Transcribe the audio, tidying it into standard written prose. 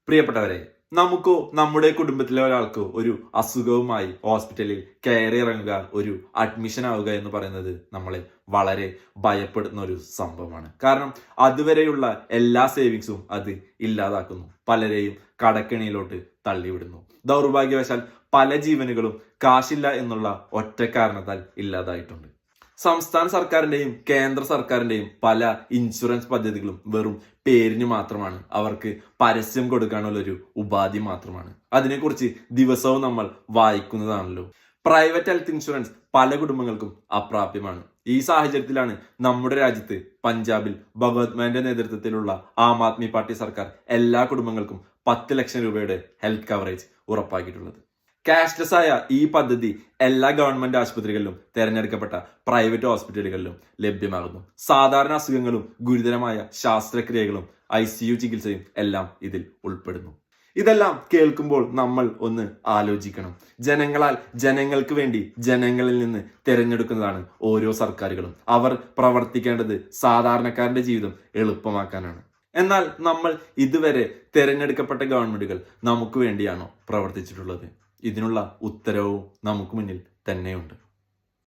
പ്രിയപ്പെട്ടവരെ, നമുക്കോ നമ്മുടെ കുടുംബത്തിലെ ഒരാൾക്കോ ഒരു അസുഖവുമായി ഹോസ്പിറ്റലിൽ കയറി ഇറങ്ങുക, ഒരു അഡ്മിഷൻ ആവുക എന്ന് പറയുന്നത് നമ്മളെ വളരെ ഭയപ്പെടുന്ന ഒരു സംഭവമാണ്. കാരണം അതുവരെയുള്ള എല്ലാ സേവിങ്സും അത് ഇല്ലാതാക്കുന്നു, പലരെയും കടക്കെണിയിലോട്ട് തള്ളിവിടുന്നു. ദൗർഭാഗ്യവശാൽ പല ജീവനുകളും കാശില്ല എന്നുള്ള ഒറ്റ കാരണത്താൽ ഇല്ലാതായിട്ടുണ്ട്. സംസ്ഥാന സർക്കാരിന്റെയും കേന്ദ്ര സർക്കാരിന്റെയും പല ഇൻഷുറൻസ് പദ്ധതികളും വെറും പേരിന് മാത്രമാണ്, അവർക്ക് പരസ്യം കൊടുക്കാനുള്ള ഒരു ഉപാധി മാത്രമാണ്. അതിനെക്കുറിച്ച് ദിവസവും നമ്മൾ വായിക്കുന്നതാണല്ലോ. പ്രൈവറ്റ് ഹെൽത്ത് ഇൻഷുറൻസ് പല കുടുംബങ്ങൾക്കും അപ്രാപ്യമാണ്. ഈ സാഹചര്യത്തിലാണ് നമ്മുടെ രാജ്യത്ത് പഞ്ചാബിൽ ഭഗവത് മാന്റെ നേതൃത്വത്തിലുള്ള ആം ആദ്മി പാർട്ടി സർക്കാർ എല്ലാ കുടുംബങ്ങൾക്കും 10 ലക്ഷം രൂപയുടെ ഹെൽത്ത് കവറേജ് ഉറപ്പാക്കിയിട്ടുള്ളത്. ക്യാഷ്ലെസ് ആയ ഈ പദ്ധതി എല്ലാ ഗവൺമെന്റ് ആശുപത്രികളിലും തെരഞ്ഞെടുക്കപ്പെട്ട പ്രൈവറ്റ് ഹോസ്പിറ്റലുകളിലും ലഭ്യമാകുന്നു. സാധാരണ അസുഖങ്ങളും ഗുരുതരമായ ശസ്ത്രക്രിയകളും ICU ചികിത്സയും എല്ലാം ഇതിൽ ഉൾപ്പെടുന്നു. ഇതെല്ലാം കേൾക്കുമ്പോൾ നമ്മൾ ഒന്ന് ആലോചിക്കണം. ജനങ്ങളാൽ ജനങ്ങൾക്ക് വേണ്ടി ജനങ്ങളിൽ നിന്ന് തിരഞ്ഞെടുക്കുന്നതാണ് ഓരോ സർക്കാരുകളും. അവർ പ്രവർത്തിക്കേണ്ടത് സാധാരണക്കാരന്റെ ജീവിതം എളുപ്പമാക്കാനാണ്. എന്നാൽ നമ്മൾ ഇതുവരെ തിരഞ്ഞെടുക്കപ്പെട്ട ഗവൺമെന്റുകൾ നമുക്ക് വേണ്ടിയാണോ പ്രവർത്തിച്ചിട്ടുള്ളത്? ഇതിനുള്ള ഉത്തരവും നമുക്ക് മുന്നിൽ തന്നെയുണ്ട്.